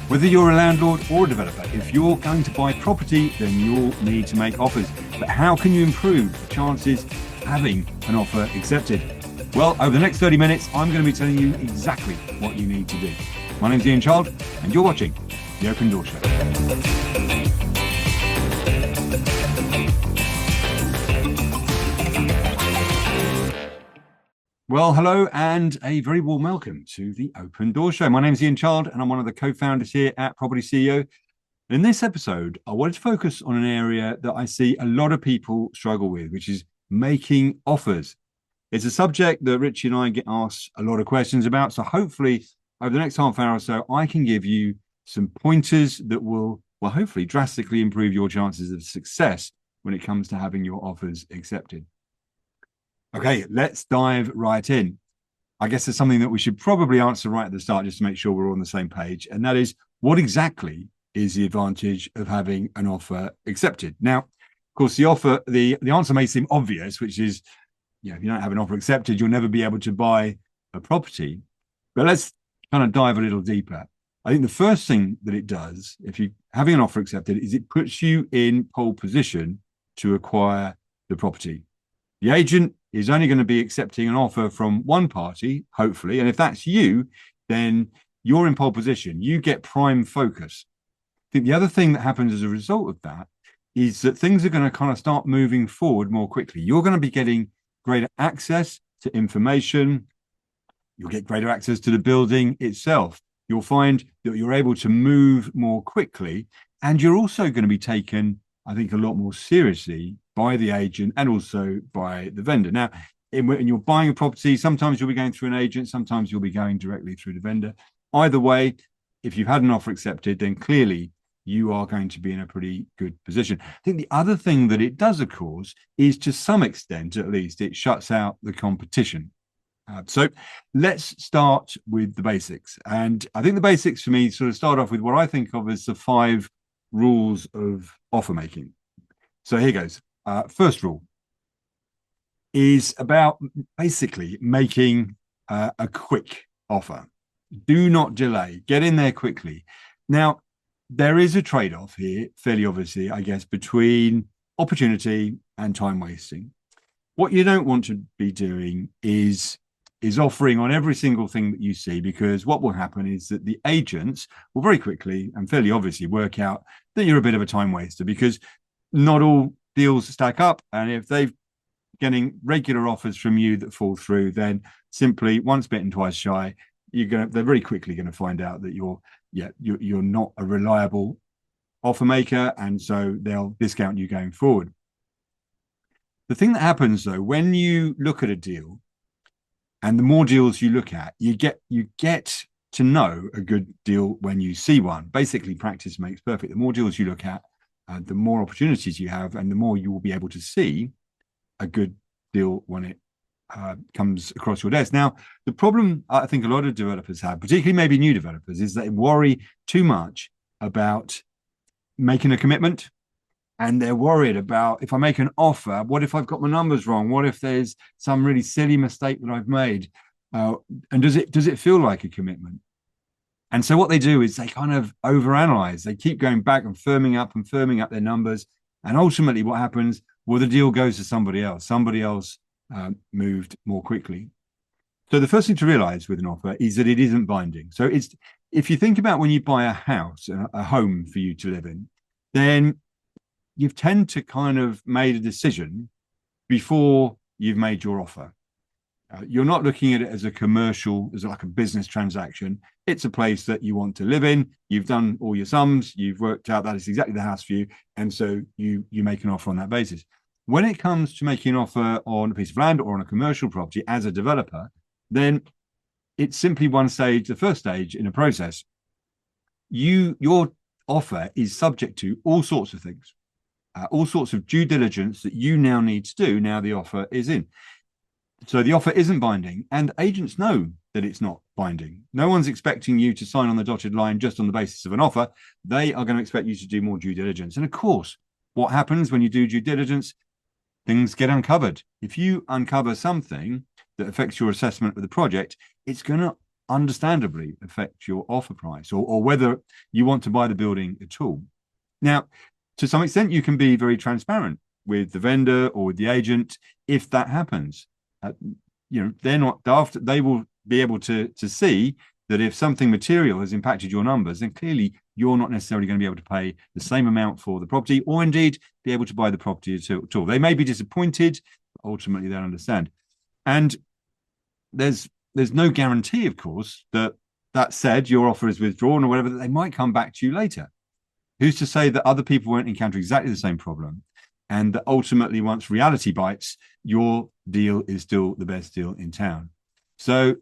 Whether you're a landlord or a developer, if you're going to buy property, then you'll need to make offers. But how can you improve the chances of having an offer accepted? Well, over the next 30 minutes, I'm going to be telling you exactly what you need to do. My name's Ian Child, and you're watching The Open Door Show. Well, hello and a very warm welcome to The Open Door Show. My name's Ian Child and I'm one of the co-founders here at propertyCEO. In this episode, I wanted to focus on an area that I see a lot of people struggle with, which is making offers. It's a subject that Richie and I get asked a lot of questions about. So hopefully over the next half hour or so, I can give you some pointers that will hopefully drastically improve your chances of success when it comes to having your offers accepted. Okay, let's dive right in. I guess it's something that we should probably answer right at the start just to make sure we're all on the same page. And that is, what exactly is the advantage of having an offer accepted? Now, of course, the answer may seem obvious, which is, if you don't have an offer accepted, you'll never be able to buy a property. But let's kind of dive a little deeper. I think the first thing that it does, if you're having an offer accepted, is it puts you in pole position to acquire the property. The agent is only going to be accepting an offer from one party, hopefully. And if that's you, then you're in pole position. You get prime focus. I think the other thing that happens as a result of that is that things are going to kind of start moving forward more quickly. You're going to be getting greater access to information. You'll get greater access to the building itself. You'll find that you're able to move more quickly. And you're also going to be taken, I think, a lot more seriously by the agent and also by the vendor. Now, when you're buying a property, sometimes you'll be going through an agent, sometimes you'll be going directly through the vendor. Either way, if you've had an offer accepted, then clearly you are going to be in a pretty good position. I think the other thing that it does, of course, is to some extent, at least, it shuts out the competition. So let's start with the basics. And I think the basics for me sort of start off with what I think of as the 5 rules of offer making. So here goes. First rule is about basically making a quick offer. Do not delay. Get in there quickly. Now, there is a trade-off here, fairly obviously, I guess, between opportunity and time wasting. What you don't want to be doing is offering on every single thing that you see, because what will happen is that the agents will very quickly and fairly obviously work out that you're a bit of a time waster, because not all deals stack up. And if they've getting regular offers from you that fall through, then simply once bitten, twice shy, they're very quickly going to find out that you're not a reliable offer maker. And so they'll discount you going forward. The thing that happens though, when you look at a deal, and the more deals you look at, you get to know a good deal when you see one. Basically, practice makes perfect. The more deals you look at, the more opportunities you have, and the more you will be able to see a good deal when it comes across your desk. Now, the problem I think a lot of developers have, particularly maybe new developers, is they worry too much about making a commitment. And they're worried about, if I make an offer, what if I've got my numbers wrong? What if there's some really silly mistake that I've made? And does it feel like a commitment? And so what they do is they kind of overanalyze. They keep going back and firming up their numbers. And ultimately what happens, well, the deal goes to somebody else. Somebody else moved more quickly. So the first thing to realize with an offer is that it isn't binding. So if you think about when you buy a house, a home for you to live in, then you've tend to kind of made a decision before you've made your offer. You're not looking at it as a commercial, as like a business transaction. It's a place that you want to live in. You've done all your sums. You've worked out that it's exactly the house for you. And so you make an offer on that basis. When it comes to making an offer on a piece of land or on a commercial property as a developer, then it's simply one stage, the first stage in a process. Your offer is subject to all sorts of things. All sorts of due diligence that you now need to do now the offer is in. So the offer isn't binding, and agents know that it's not binding. No one's expecting you to sign on the dotted line just on the basis of an offer. They are going to expect you to do more due diligence. And of course, what happens when you do due diligence? Things get uncovered. If you uncover something that affects your assessment of the project, it's going to understandably affect your offer price, or whether you want to buy the building at all. Now, to some extent, you can be very transparent with the vendor or with the agent if that happens. They're not daft. They will be able to see that if something material has impacted your numbers, then clearly you're not necessarily going to be able to pay the same amount for the property, or indeed be able to buy the property at all. They may be disappointed, but ultimately they'll understand. And there's no guarantee, of course, that said your offer is withdrawn or whatever, that they might come back to you later. Who's to say that other people won't encounter exactly the same problem, and that ultimately, once reality bites, your deal is still the best deal in town? So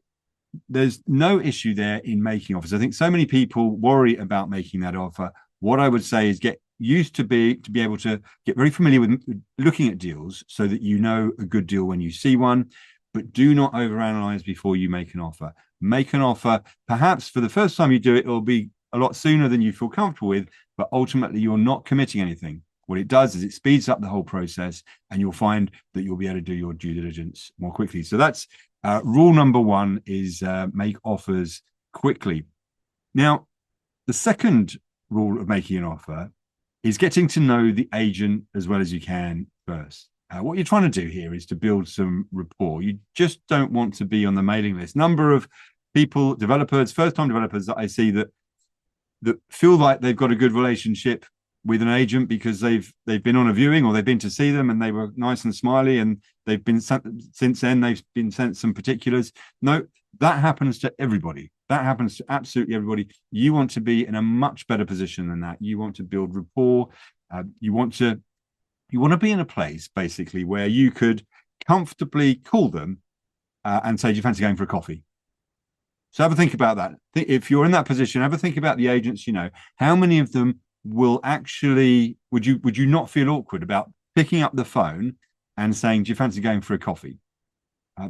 there's no issue there in making offers. I think so many people worry about making that offer. What I would say is get used to be able to get very familiar with looking at deals so that you know a good deal when you see one, but do not overanalyze before you make an offer. Make an offer. Perhaps for the first time you do it, it'll be a lot sooner than you feel comfortable with, but ultimately you're not committing anything. What it does is it speeds up the whole process, and you'll find that you'll be able to do your due diligence more quickly. So that's rule number one, is make offers quickly. Now, the second rule of making an offer is getting to know the agent as well as you can first. What you're trying to do here is to build some rapport. You just don't want to be on the mailing list. Number of people, developers, first-time developers that I see that feel like they've got a good relationship with an agent because they've been on a viewing, or they've been to see them and they were nice and smiley, and they've been sent, since then they've been sent some particulars. No, that happens to everybody. That happens to absolutely everybody. You want to be in a much better position than that. You want to build rapport. You want to be in a place basically where you could comfortably call them and say, do you fancy going for a coffee? So have a think about that. If you're in that position, have a think about the agents you know. How many of them will actually, would you not feel awkward about picking up the phone and saying, do you fancy going for a coffee?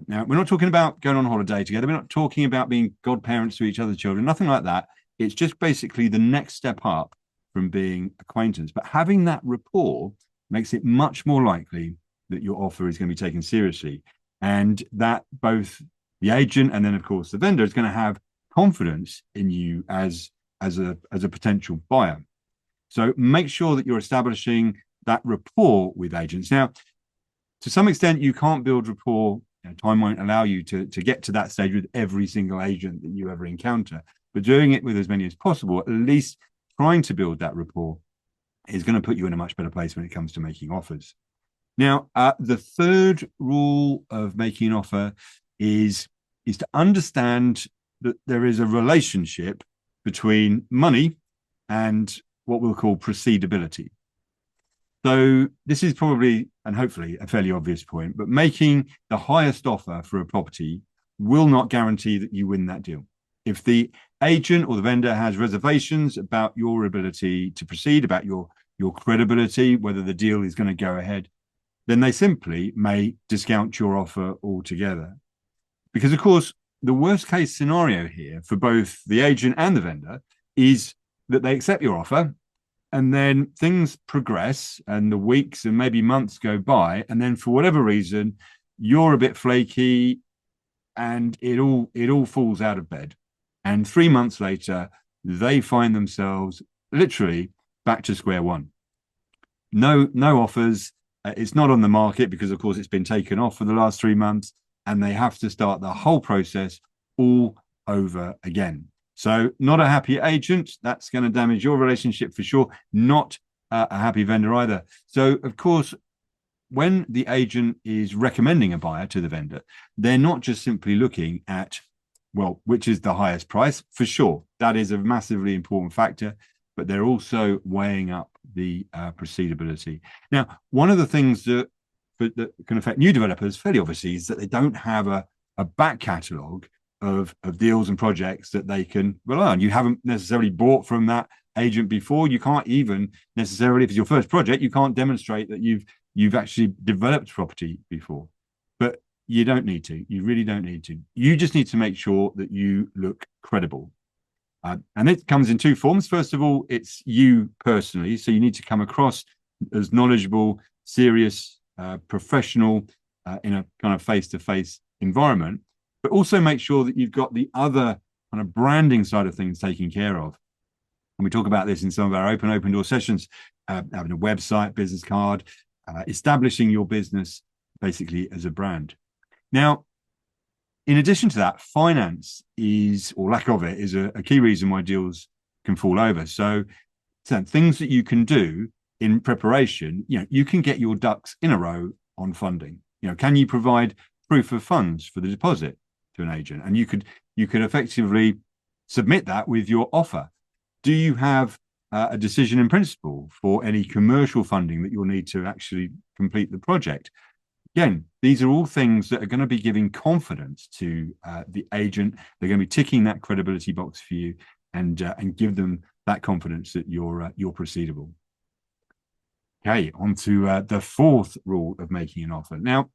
Now, we're not talking about going on holiday together. We're not talking about being godparents to each other's children, nothing like that. It's just basically the next step up from being acquaintance. But having that rapport makes it much more likely that your offer is going to be taken seriously, and that both the agent and then, of course, the vendor is going to have confidence in you as a potential buyer. So make sure that you're establishing that rapport with agents. Now, to some extent, you can't build rapport. Time won't allow you to get to that stage with every single agent that you ever encounter. But doing it with as many as possible, at least trying to build that rapport, is going to put you in a much better place when it comes to making offers. Now, the third rule of making an offer is to understand that there is a relationship between money and what we'll call proceedability. So this is probably, and hopefully, a fairly obvious point, but making the highest offer for a property will not guarantee that you win that deal. If the agent or the vendor has reservations about your ability to proceed, about your credibility, whether the deal is going to go ahead, then they simply may discount your offer altogether. Because, of course, the worst case scenario here for both the agent and the vendor is that they accept your offer, and then things progress and the weeks and maybe months go by, and then for whatever reason you're a bit flaky and it all falls out of bed, and 3 months later they find themselves literally back to square one. No offers. It's not on the market because, of course, it's been taken off for the last 3 months, and they have to start the whole process all over again. So not a happy agent. That's going to damage your relationship for sure. Not a happy vendor either. So, of course, when the agent is recommending a buyer to the vendor, they're not just simply looking at, well, which is the highest price. For sure, that is a massively important factor, but they're also weighing up the proceedability. Now, one of the things that can affect new developers fairly obviously is that they don't have a back catalogue of deals and projects that they can rely on. You haven't necessarily bought from that agent before. You can't even necessarily, if it's your first project, you can't demonstrate that you've actually developed property before. But you don't need to. You really don't need to. You just need to make sure that you look credible. And it comes in two forms. First of all, it's you personally. So you need to come across as knowledgeable, serious, professional in a kind of face-to-face environment, but also make sure that you've got the other kind of branding side of things taken care of. And we talk about this in some of our open door sessions, having a website, business card, establishing your business basically as a brand. Now, in addition to that, finance is, or lack of it, is a key reason why deals can fall over. So things that you can do in preparation, you can get your ducks in a row on funding. Can you provide proof of funds for the deposit to an agent? And you could effectively submit that with your offer. Do you have a decision in principle for any commercial funding that you'll need to actually complete the project? Again, these are all things that are going to be giving confidence to the agent. They're going to be ticking that credibility box for you, and give them that confidence that you're proceedable. Okay, on to the fourth rule of making an offer. Now,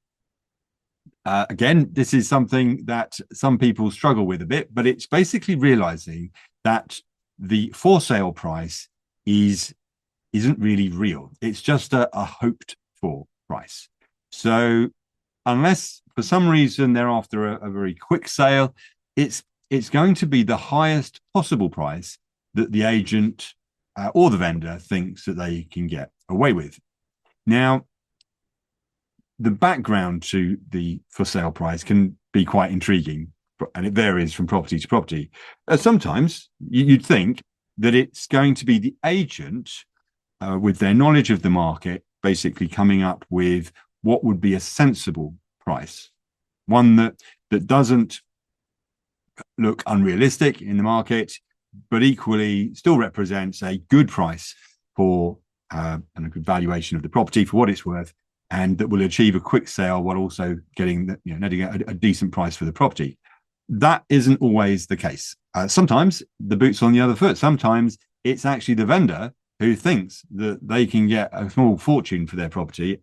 again, this is something that some people struggle with a bit, but it's basically realizing that the for sale price isn't really real. It's just a hoped for price. So unless for some reason they're after a very quick sale, it's going to be the highest possible price that the agent or the vendor thinks that they can get away with. Now, the background to the for sale price can be quite intriguing, and it varies from property to property. Sometimes you'd think that it's going to be the agent with their knowledge of the market basically coming up with what would be a sensible price, one that doesn't look unrealistic in the market, but equally still represents a good price for and a good valuation of the property for what it's worth, and that will achieve a quick sale while also getting netting a decent price for the property. That isn't always the case. Sometimes the boot's on the other foot. Sometimes it's actually the vendor who thinks that they can get a small fortune for their property,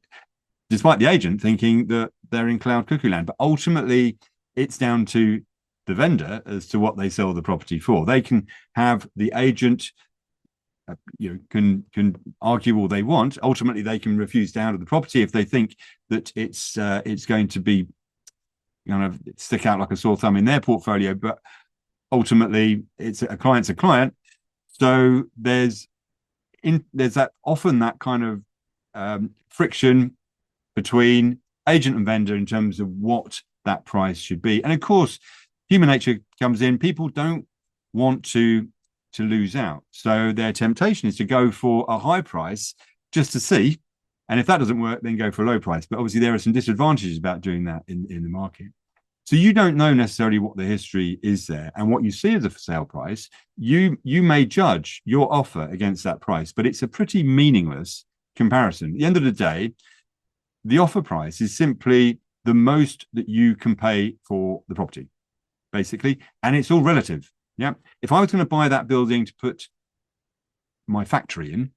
despite the agent thinking that they're in cloud cuckoo land. But ultimately, it's down to the vendor as to what they sell the property for. They can have the agent, can argue all they want. Ultimately, they can refuse to handle the property if they think that it's going to be kind of stick out like a sore thumb in their portfolio. But ultimately, a client's a client. So there's that often that kind of friction between agent and vendor in terms of what that price should be. And of course, human nature comes in. People don't want to lose out. So their temptation is to go for a high price just to see. And if that doesn't work, then go for a low price. But obviously, there are some disadvantages about doing that in the market. So you don't know necessarily what the history is there, and what you see as a for sale price. You may judge your offer against that price, but it's a pretty meaningless comparison. At the end of the day, the offer price is simply the most that you can pay for the property, basically, and it's all relative. Yeah. If I was going to buy that building to put my factory in,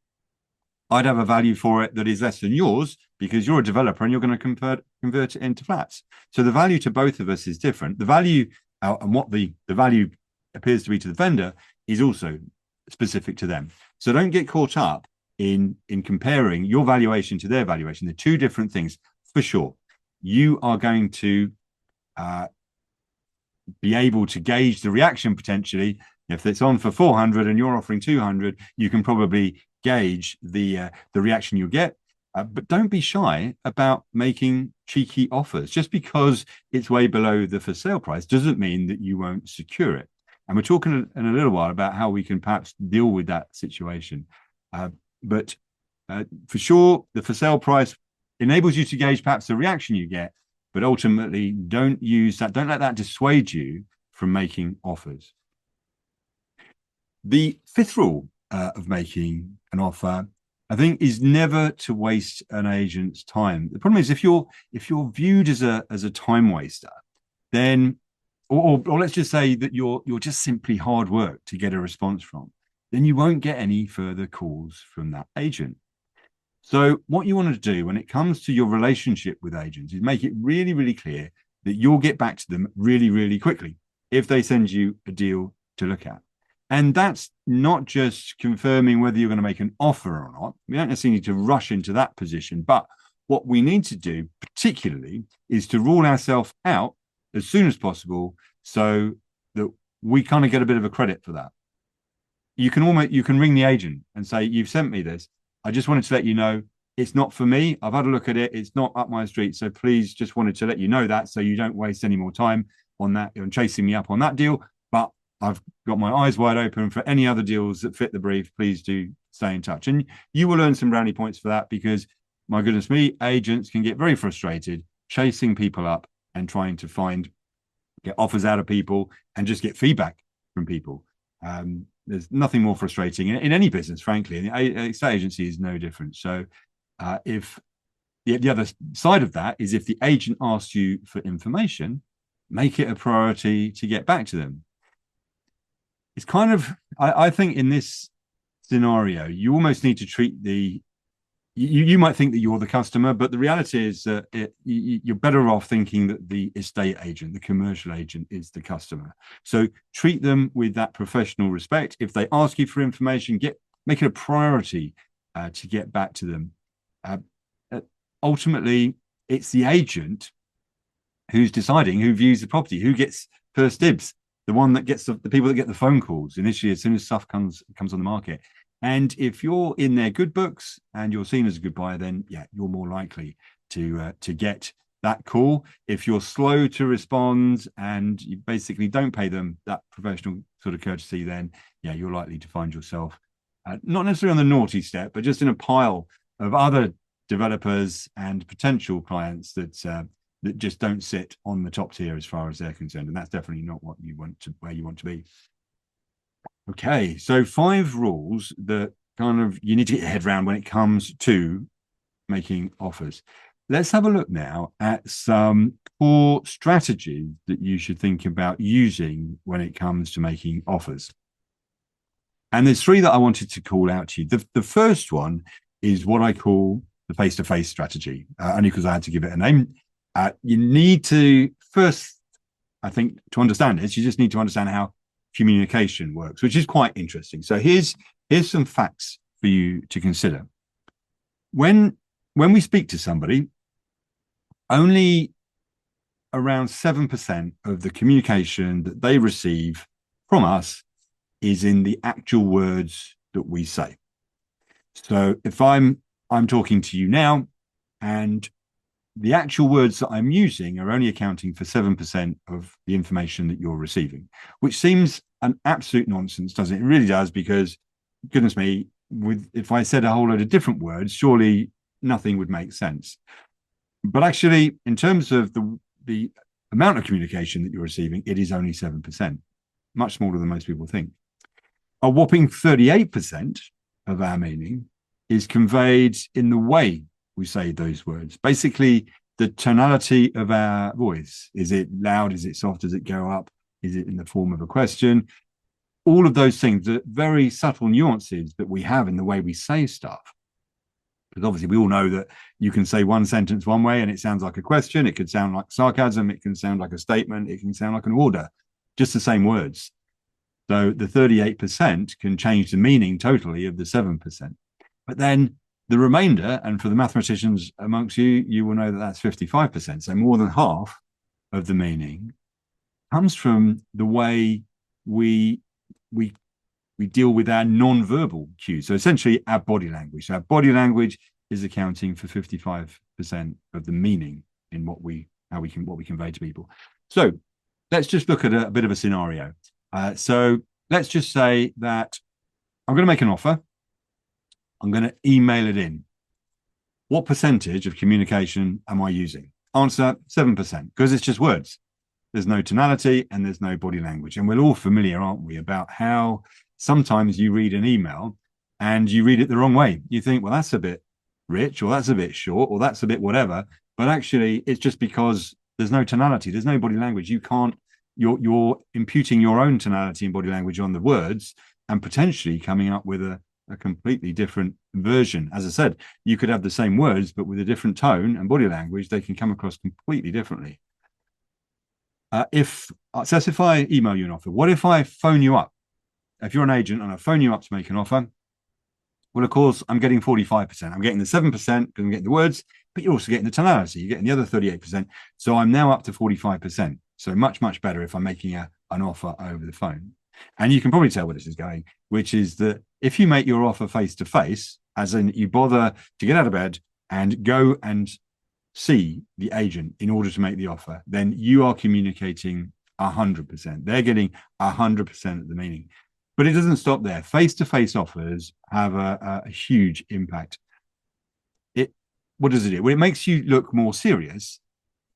I'd have a value for it that is less than yours because you're a developer and you're going to convert it into flats. So the value to both of us is different. The value and what the value appears to be to the vendor is also specific to them. So don't get caught up in comparing your valuation to their valuation. They're two different things for sure. You are going to be able to gauge the reaction potentially. If it's on for 400 and you're offering 200, you can probably gauge the reaction you'll get. But don't be shy about making cheeky offers. Just because it's way below the for sale price doesn't mean that you won't secure it. And we're talking in a little while about how we can perhaps deal with that situation. But for sure, the for sale price enables you to gauge perhaps the reaction you get, but ultimately don't let that dissuade you from making offers. The fifth rule of making an offer, I think, is never to waste an agent's time. The problem is if you're viewed as a time waster, then, or let's just say that you're just simply hard work to get a response from, then you won't get any further calls from that agent. So what you want to do when it comes to your relationship with agents is make it really, really clear that you'll get back to them really, really quickly if they send you a deal to look at. And that's not just confirming whether you're going to make an offer or not. We don't necessarily need to rush into that position. But what we need to do particularly is to rule ourselves out as soon as possible so that we kind of get a bit of a credit for that. You can ring the agent and say, you've sent me this. I just wanted to let you know it's not for me. I've had a look at it. It's not up my street. So please just wanted to let you know that so you don't waste any more time on that and chasing me up on that deal. But I've got my eyes wide open for any other deals that fit the brief. Please do stay in touch. And you will earn some brownie points for that because, my goodness me, agents can get very frustrated chasing people up and trying to get offers out of people and just get feedback from people. There's nothing more frustrating in any business, frankly. And the estate agency is no different. So if the other side of that is if the agent asks you for information, make it a priority to get back to them. It's kind of, I think in this scenario, you almost need to treat you might think that you're the customer, but the reality is that you're better off thinking that the estate agent, the commercial agent, is the customer. So treat them with that professional respect. If they ask you for information, make it a priority to get back to them. Ultimately, it's the agent who's deciding who views the property, who gets first dibs, the one that gets the people that get the phone calls initially as soon as stuff comes on the market. And if you're in their good books and you're seen as a good buyer, then you're more likely to get that call. If you're slow to respond and you basically don't pay them that professional sort of courtesy, then you're likely to find yourself not necessarily on the naughty step, but just in a pile of other developers and potential clients that just don't sit on the top tier as far as they're concerned. And that's definitely not where you want to be. Okay, so 5 rules that kind of you need to get your head around when it comes to making offers. Let's have a look now at some core strategies that you should think about using when it comes to making offers. And there's 3 that I wanted to call out to you. The first one is what I call the face-to-face strategy, only because I had to give it a name. You need to first, I think, to understand this, you just need to understand how communication works, which is quite interesting. So here's some facts for you to consider. When we speak to somebody, only around 7% of the communication that they receive from us is in the actual words that we say. So if I'm talking to you now, and the actual words that I'm using are only accounting for 7% of the information that you're receiving, which seems an absolute nonsense, doesn't it? It really does, because goodness me, if I said a whole load of different words, surely nothing would make sense. But actually, in terms of the amount of communication that you're receiving, it is only 7%, much smaller than most people think. A whopping 38% of our meaning is conveyed in the way we say those words. Basically, the tonality of our voice. Is it loud? Is it soft? Does it go up? Is it in the form of a question? All of those things, the very subtle nuances that we have in the way we say stuff. Because obviously we all know that you can say one sentence one way and it sounds like a question. It could sound like sarcasm. It can sound like a statement. It can sound like an order, just the same words. So the 38% can change the meaning totally of the 7%. But then the remainder, and for the mathematicians amongst you, you will know that that's 55%. So more than half of the meaning comes from the way we deal with our non-verbal cues. So essentially our body language. So our body language is accounting for 55% of the meaning in what we convey to people. So let's just look at a bit of a scenario. So let's just say that I'm going to make an offer. I'm going to email it in. What percentage of communication am I using? Answer, 7%, because it's just words. There's no tonality and there's no body language. And we're all familiar, aren't we, about how sometimes you read an email and you read it the wrong way. You think, well, that's a bit rich, or that's a bit short, or that's a bit whatever. But actually, it's just because there's no tonality, there's no body language. You're imputing your own tonality and body language on the words and potentially coming up with a completely different version. As I said, you could have the same words, but with a different tone and body language, they can come across completely differently. If I email you an offer, what if I phone you up? If you're an agent and I phone you up to make an offer, well, of course, I'm getting 45%. I'm getting the 7% because I'm getting the words, but you're also getting the tonality. You're getting the other 38%. So I'm now up to 45%. So much better if I'm making an offer over the phone. And you can probably tell where this is going, which is that if you make your offer face to face, as in you bother to get out of bed and go and see the agent in order to make the offer, then you are communicating 100%. They're getting 100% of the meaning. But it doesn't stop there. Face-to-face offers have a huge impact. What does it do? Well, it makes you look more serious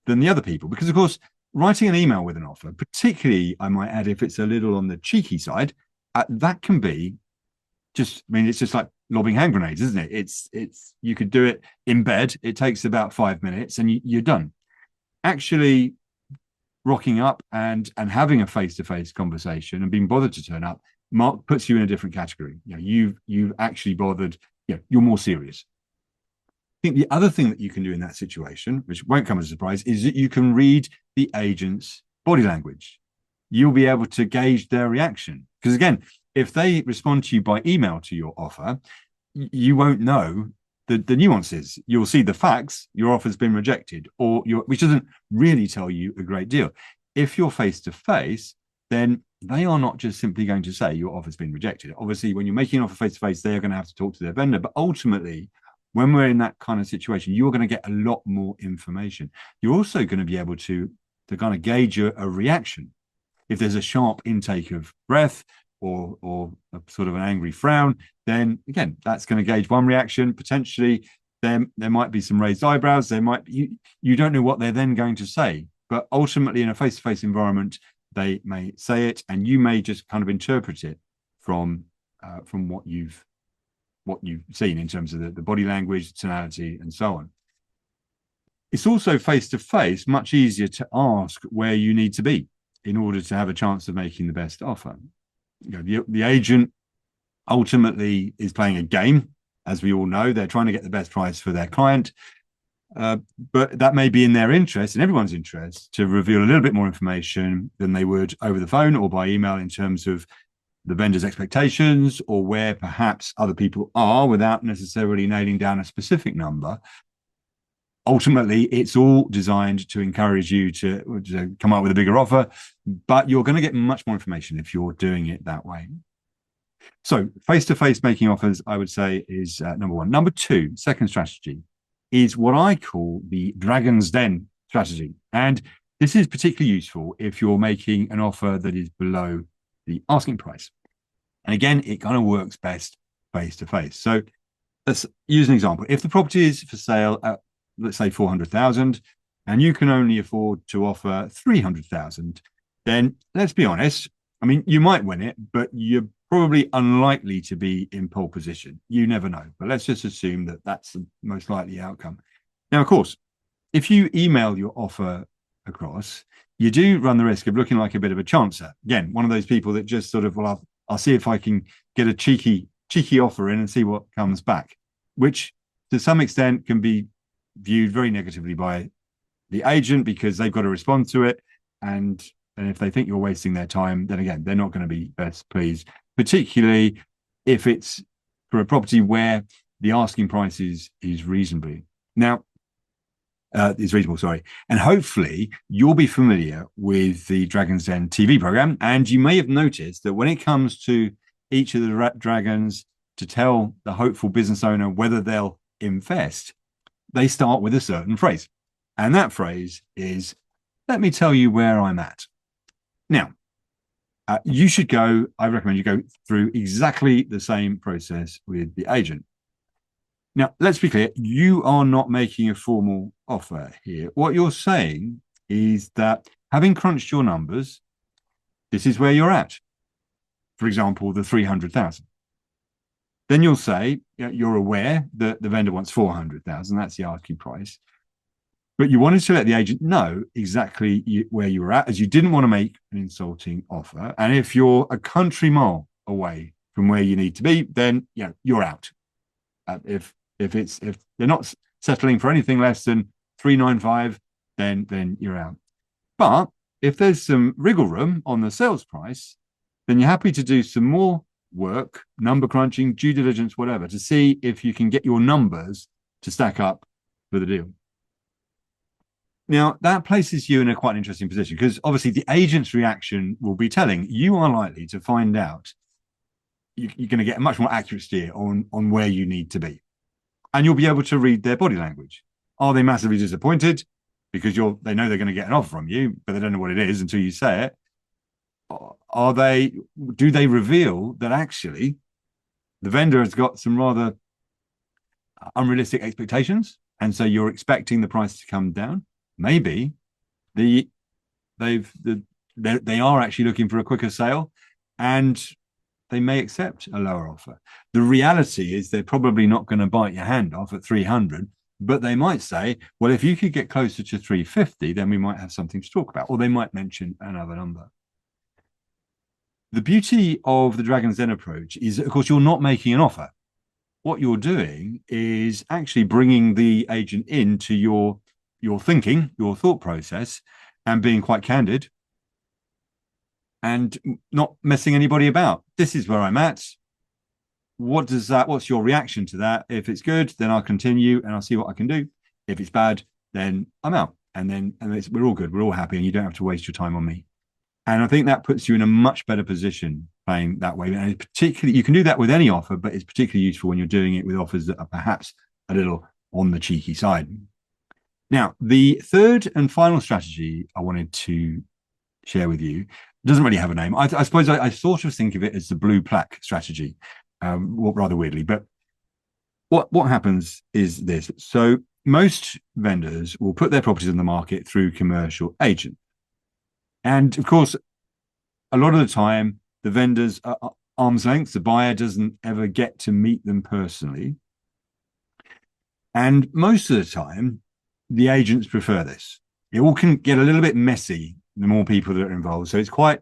than the other people, because of course, writing an email with an offer, particularly, I might add, if it's a little on the cheeky side, that can be it's just like lobbing hand grenades, isn't it? It's you could do it in bed. It takes about 5 minutes and you're done. Actually rocking up and having a face-to-face conversation and being bothered to turn up, Mark, puts you in a different category. You've actually bothered, you're more serious. I think the other thing that you can do in that situation, which won't come as a surprise, is that you can read the agent's body language. You'll be able to gauge their reaction. Because again, if they respond to you by email to your offer, you won't know the nuances. You'll see the facts, your offer's been rejected, which doesn't really tell you a great deal. If you're face-to-face, then they are not just simply going to say your offer's been rejected. Obviously, when you're making an offer face-to-face, they are going to have to talk to their vendor. But ultimately, when we're in that kind of situation, you're going to get a lot more information. You're also going to be able to kind of gauge a reaction. If there's a sharp intake of breath or a sort of an angry frown, then again, that's going to gauge one reaction. Potentially, there might be some raised eyebrows. You don't know what they're then going to say. But ultimately, in a face-to-face environment, they may say it, and you may just kind of interpret it from what you've seen in terms of the body language, tonality, and so on. It's also face-to-face much easier to ask where you need to be in order to have a chance of making the best offer. The agent ultimately is playing a game, as we all know. They're trying to get the best price for their client, but that may be in their interest, in everyone's interest, to reveal a little bit more information than they would over the phone or by email in terms of the vendor's expectations or where perhaps other people are, without necessarily nailing down a specific number. Ultimately, it's all designed to encourage you to come up with a bigger offer, but you're going to get much more information if you're doing it that way. So face-to-face making offers, I would say, is number one. Number two, second strategy, is what I call the Dragon's Den strategy. And this is particularly useful if you're making an offer that is below the asking price. And again, it kind of works best face-to-face. So let's use an example. If the property is for sale at, let's say, 400,000, and you can only afford to offer 300,000, then let's be honest. I mean, you might win it, but you're probably unlikely to be in pole position. You never know, but let's just assume that that's the most likely outcome. Now, of course, if you email your offer across, you do run the risk of looking like a bit of a chancer. Again, one of those people that just sort of, well, I'll see if I can get a cheeky offer in and see what comes back, which to some extent can be viewed very negatively by the agent because they've got to respond to it. And if they think you're wasting their time, then again, they're not going to be best pleased, particularly if it's for a property where the asking price is reasonable. Now, is reasonable, sorry. And hopefully you'll be familiar with the Dragon's Den TV program. And you may have noticed that when it comes to each of the dragons to tell the hopeful business owner whether they'll invest, they start with a certain phrase. And that phrase is, let me tell you where I'm at. Now, I recommend you go through exactly the same process with the agent. Now, let's be clear, you are not making a formal offer here. What you're saying is that having crunched your numbers, this is where you're at. For example, the 300,000. Then you'll say you're aware that the vendor wants 400,000. That's the asking price. But you wanted to let the agent know exactly where you were at, as you didn't want to make an insulting offer. And if you're a country mile away from where you need to be, then you're out. If they're not settling for anything less than 395, then you're out. But if there's some wriggle room on the sales price, then you're happy to do some more work, number crunching, due diligence, whatever, to see if you can get your numbers to stack up for the deal. Now, that places you in a quite interesting position because obviously the agent's reaction will be telling. You are likely to find out you're going to get a much more accurate steer on where you need to be. And you'll be able to read their body language. Are they massively disappointed because they know they're going to get an offer from you, but they don't know what it is until you say it? Do they reveal that actually the vendor has got some rather unrealistic expectations, and so you're expecting the price to come down? Maybe they are actually looking for a quicker sale, and they may accept a lower offer. The reality is they're probably not going to bite your hand off at 300, but they might say, well, if you could get closer to 350, then we might have something to talk about, or they might mention another number. The beauty of the Dragon's Den approach is, of course, you're not making an offer. What you're doing is actually bringing the agent into your thinking, your thought process, and being quite candid and not messing anybody about. This is where I'm at. What's your reaction to that? If it's good, then I'll continue and I'll see what I can do. If it's bad, then I'm out. And we're all good. We're all happy, and you don't have to waste your time on me. And I think that puts you in a much better position playing that way. And particularly, you can do that with any offer, but it's particularly useful when you're doing it with offers that are perhaps a little on the cheeky side. Now, the third and final strategy I wanted to share with you doesn't really have a name. I suppose I sort of think of it as the blue plaque strategy, rather weirdly. But what happens is this. So most vendors will put their properties on the market through commercial agents. And of course, a lot of the time, the vendors are arm's length. The buyer doesn't ever get to meet them personally. And most of the time, the agents prefer this. It all can get a little bit messy the more people that are involved. So I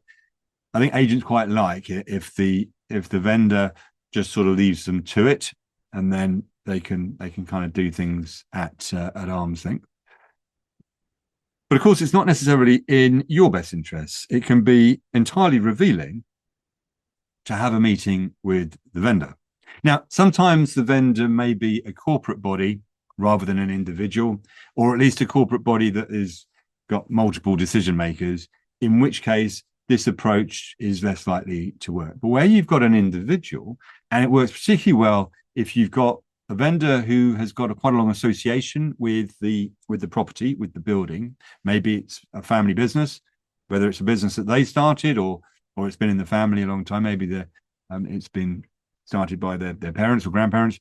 think agents quite like it if the vendor just sort of leaves them to it, and then they can kind of do things at arm's length. But of course, it's not necessarily in your best interests. It can be entirely revealing to have a meeting with the vendor. Now, sometimes the vendor may be a corporate body rather than an individual, or at least a corporate body that has got multiple decision makers, in which case this approach is less likely to work. But where you've got an individual, and it works particularly well if you've got a vendor who has got quite a long association with the property, with the building. Maybe it's a family business, whether it's a business that they started or it's been in the family a long time. Maybe it's been started by their parents or grandparents.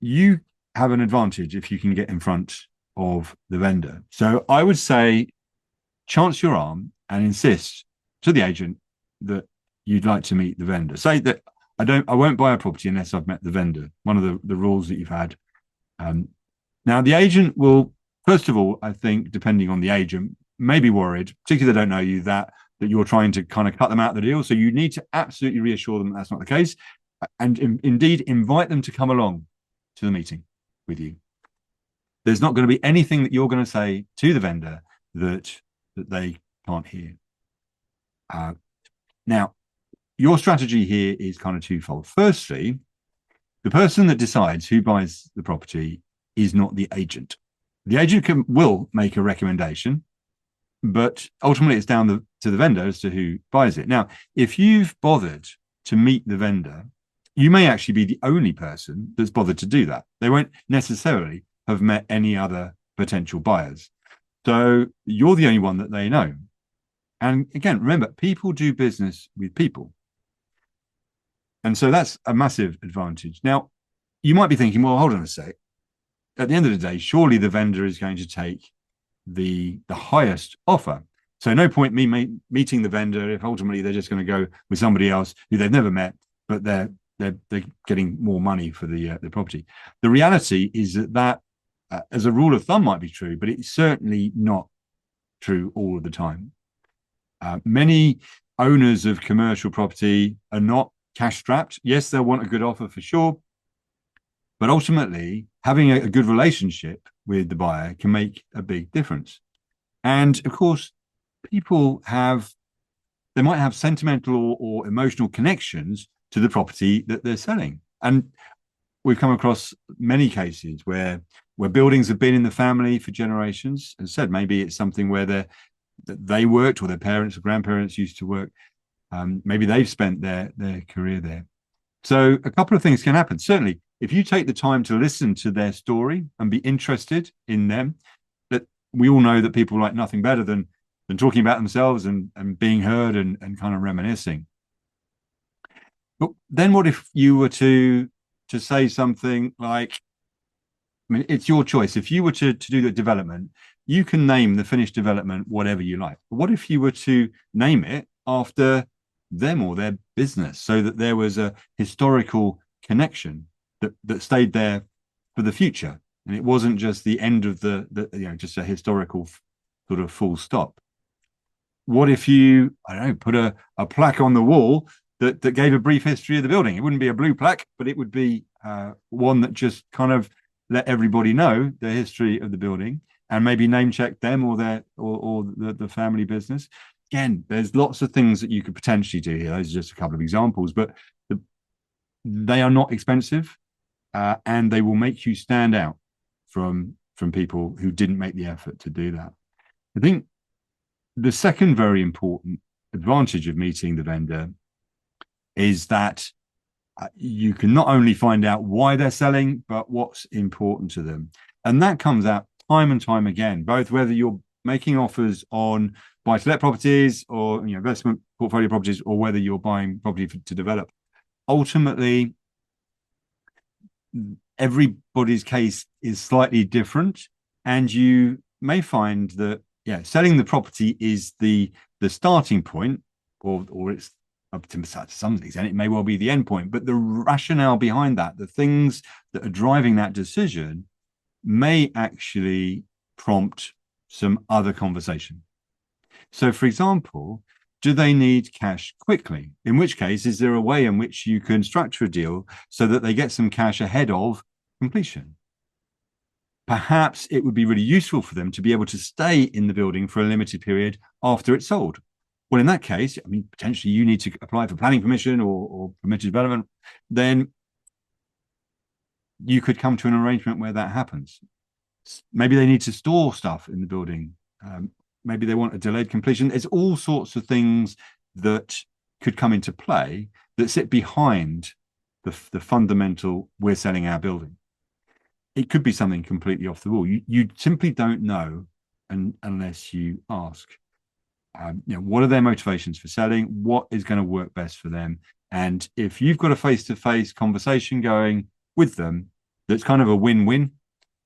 You have an advantage if you can get in front of the vendor. So I would say chance your arm and insist to the agent that you'd like to meet the vendor. Say that I won't buy a property unless I've met the vendor. One of the rules that you've had. Now, the agent will, first of all, I think, depending on the agent, may be worried, particularly if they don't know you, that you're trying to kind of cut them out of the deal. So you need to absolutely reassure them that's not the case. And indeed, invite them to come along to the meeting with you. There's not going to be anything that you're going to say to the vendor that they can't hear. Now, your strategy here is kind of twofold. Firstly, the person that decides who buys the property is not the agent. The agent will make a recommendation, but ultimately it's down to the vendor as to who buys it. Now, if you've bothered to meet the vendor, you may actually be the only person that's bothered to do that. They won't necessarily have met any other potential buyers. So you're the only one that they know. And again, remember, people do business with people. And so that's a massive advantage. Now, you might be thinking, well, hold on a sec. At the end of the day, surely the vendor is going to take the highest offer. So no point me meeting the vendor if ultimately they're just going to go with somebody else who they've never met, but they're getting more money for the property. The reality is that as a rule of thumb might be true, but it's certainly not true all of the time. Many owners of commercial property are not cash strapped. Yes, they'll want a good offer for sure, but ultimately having a good relationship with the buyer can make a big difference. And of course, people they might have sentimental or emotional connections to the property that they're selling. And we've come across many cases where where buildings have been in the family for generations. As I said, maybe it's something where they worked, or their parents or grandparents used to work. Maybe they've spent their career there. So a couple of things can happen. Certainly, if you take the time to listen to their story and be interested in them, that we all know that people like nothing better than talking about themselves and being heard and kind of reminiscing. But then what if you were to say something like, I mean, it's your choice. If you were to do the development, you can name the finished development whatever you like. But what if you were to name it after them or their business, so that there was a historical connection that stayed there for the future, and it wasn't just the end of the just a historical sort of full stop? What if you, I don't know, put a plaque on the wall that gave a brief history of the building? It wouldn't be a blue plaque, but it would be one that just kind of let everybody know the history of the building, and maybe name check them or the family business. Again, there's lots of things that you could potentially do here. Those are just a couple of examples, but they are not expensive, and they will make you stand out from people who didn't make the effort to do that. I think the second very important advantage of meeting the vendor is that you can not only find out why they're selling, but what's important to them. And that comes out time and time again, both whether you're making offers on buy-to-let properties or investment portfolio properties, or whether you're buying property to develop. Ultimately, everybody's case is slightly different, and you may find that selling the property is the starting point, or it's up to some extent it may well be the end point, but the rationale behind that, the things that are driving that decision, may actually prompt some other conversation. So, for example, do they need cash quickly? In which case, is there a way in which you can structure a deal so that they get some cash ahead of completion? Perhaps it would be really useful for them to be able to stay in the building for a limited period after it's sold. Well, in that case, I mean, potentially you need to apply for planning permission or permitted development. Then you could come to an arrangement where that happens. Maybe they need to store stuff in the building. Maybe they want a delayed completion. There's all sorts of things that could come into play that sit behind the fundamental, we're selling our building. It could be something completely off the wall. You simply don't know unless you ask. What are their motivations for selling? What is going to work best for them? And if you've got a face-to-face conversation going with them that's kind of a win-win,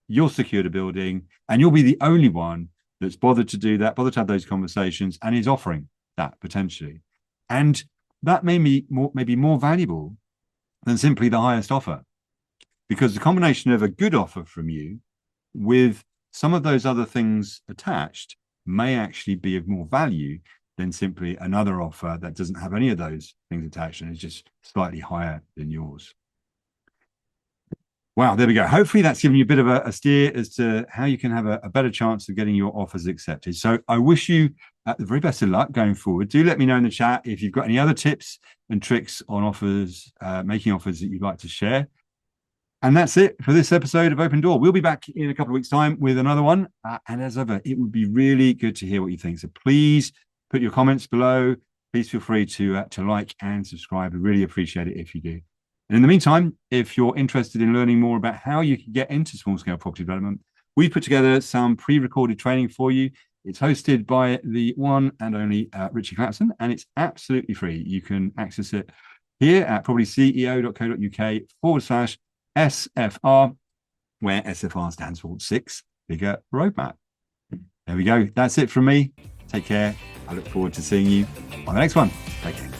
you'll secure the building, and you'll be the only one that's bothered to do that, bothered to have those conversations, and is offering that potentially. And that may be more valuable than simply the highest offer, because the combination of a good offer from you with some of those other things attached may actually be of more value than simply another offer that doesn't have any of those things attached and is just slightly higher than yours. Wow, there we go. Hopefully that's given you a bit of a steer as to how you can have a better chance of getting your offers accepted. So I wish you the very best of luck going forward. Do let me know in the chat if you've got any other tips and tricks on offers, making offers that you'd like to share. And that's it for this episode of Open Door. We'll be back in a couple of weeks' time with another one. And as ever, it would be really good to hear what you think. So please put your comments below. Please feel free to like and subscribe. I really appreciate it if you do. And in the meantime, if you're interested in learning more about how you can get into small-scale property development, we've put together some pre-recorded training for you. It's hosted by the one and only Richie Clapson, and it's absolutely free. You can access it here at propertyceo.co.uk/SFR, where SFR stands for 6-Figure Roadmap. There we go. That's it from me. Take care. I look forward to seeing you on the next one. Take care.